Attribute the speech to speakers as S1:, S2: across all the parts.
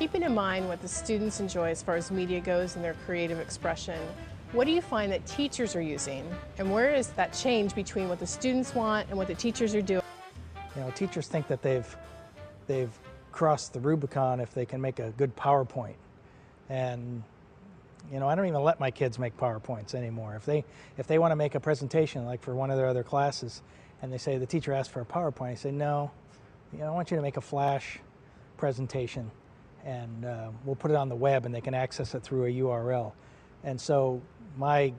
S1: Keeping in mind what the students enjoy as far as media goes and their creative expression, what do you find that teachers are using? And where is that change between what the students want and what the teachers are doing?
S2: You know, teachers think that they've crossed the Rubicon if they can make a good PowerPoint. And you know, I don't even let my kids make PowerPoints anymore. If they want to make a presentation, like for one of their other classes, and they say the teacher asked for a PowerPoint, I say no. You know, I want you to make a flash presentation, and we'll put it on the web, and they can access it through a URL. And so my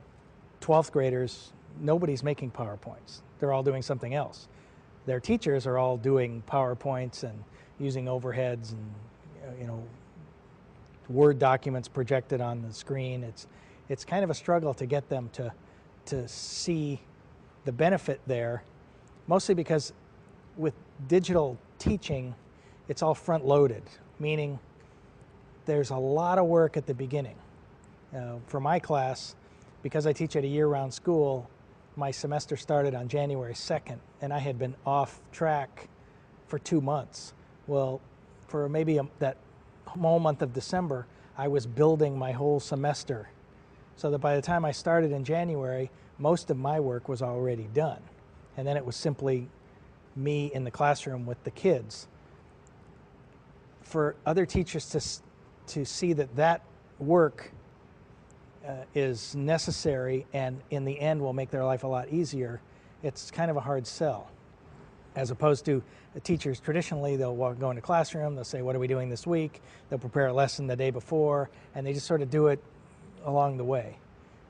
S2: 12th graders, nobody's making PowerPoints. They're all doing something else. Their teachers are all doing PowerPoints and using overheads and you know, Word documents projected on the screen. It's kind of a struggle to get them to see the benefit there, mostly because with digital teaching, it's all front-loaded, meaning there's a lot of work at the beginning. For my class, because I teach at a year-round school, my semester started on January 2nd, and I had been off track for 2 months. Well, for maybe that whole month of December, I was building my whole semester, so that by the time I started in January, most of my work was already done. And then it was simply me in the classroom with the kids. For other teachers to see that work is necessary and in the end will make their life a lot easier, it's kind of a hard sell. As opposed to the teachers, traditionally they'll go into classroom, they'll say, what are we doing this week? They'll prepare a lesson the day before, and they just sort of do it along the way.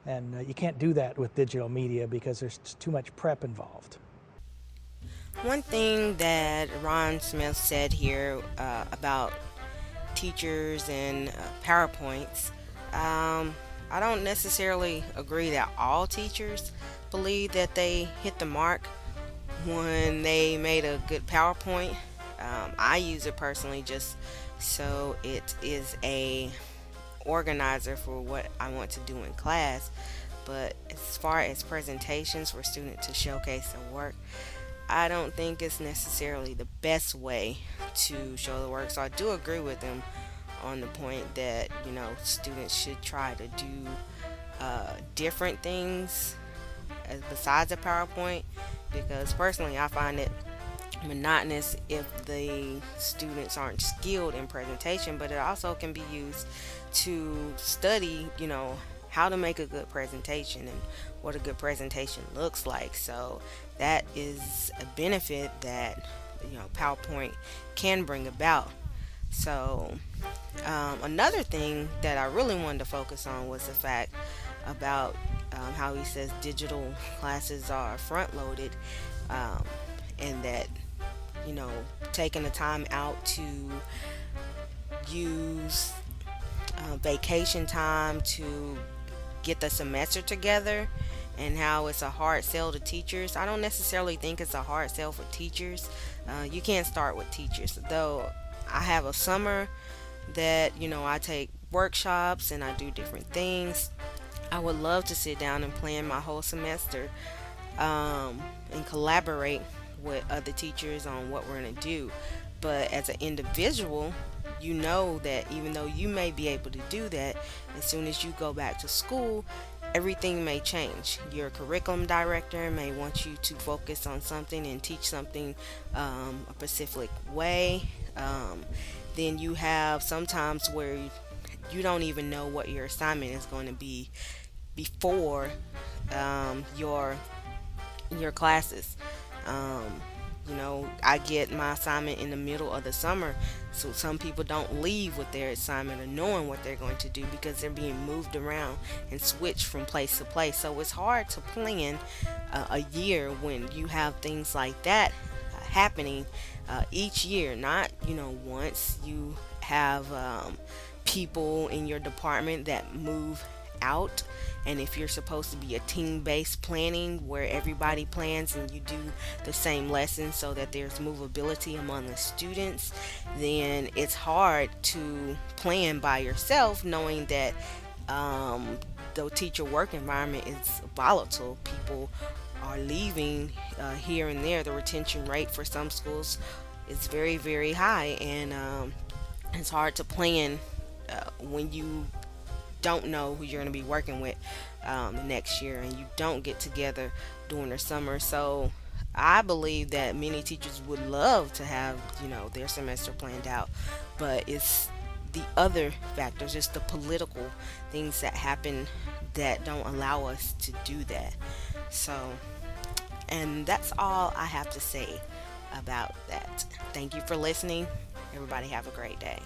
S2: And you can't do that with digital media because there's too much prep involved.
S3: One thing that Ron Smith said here about teachers and PowerPoints, I don't necessarily agree that all teachers believe that they hit the mark when they made a good PowerPoint. I use it personally just so it is a organizer for what I want to do in class. But as far as presentations for students to showcase their work, I don't think it's necessarily the best way to show the work. So I do agree with them on the point that, you know, students should try to do different things besides a PowerPoint, because personally I find it monotonous if the students aren't skilled in presentation. But it also can be used to study, you know, how to make a good presentation and what a good presentation looks like. So that is a benefit that, you know, PowerPoint can bring about. So another thing that I really wanted to focus on was the fact about how he says digital classes are front loaded, and that, you know, taking the time out to use vacation time to get the semester together, and how it's a hard sell to teachers. I don't necessarily think it's a hard sell for teachers. You can't start with teachers, though. I have a summer that, you know, I take workshops and I do different things. I would love to sit down and plan my whole semester and collaborate with other teachers on what we're going to do. But as an individual, you know that even though you may be able to do that, as soon as you go back to school, everything may change. Your curriculum director may want you to focus on something and teach something a specific way. Then you have sometimes where you don't even know what your assignment is going to be before your classes. You know, I get my assignment in the middle of the summer, so some people don't leave with their assignment or knowing what they're going to do because they're being moved around and switched from place to place. So it's hard to plan a year when you have things like that happening each year. Not, you know, once. You have people in your department that move out, and if you're supposed to be a team-based planning where everybody plans and you do the same lesson so that there's movability among the students, then it's hard to plan by yourself knowing that the teacher work environment is volatile. People are leaving here and there. The retention rate for some schools is very, very high, and It's hard to plan when you don't know who you're going to be working with next year, and you don't get together during the summer. So I believe that many teachers would love to have, their semester planned out, but it's the other factors, just the political things that happen that don't allow us to do that. So, and that's all I have to say about that. Thank you for listening. Everybody have a great day.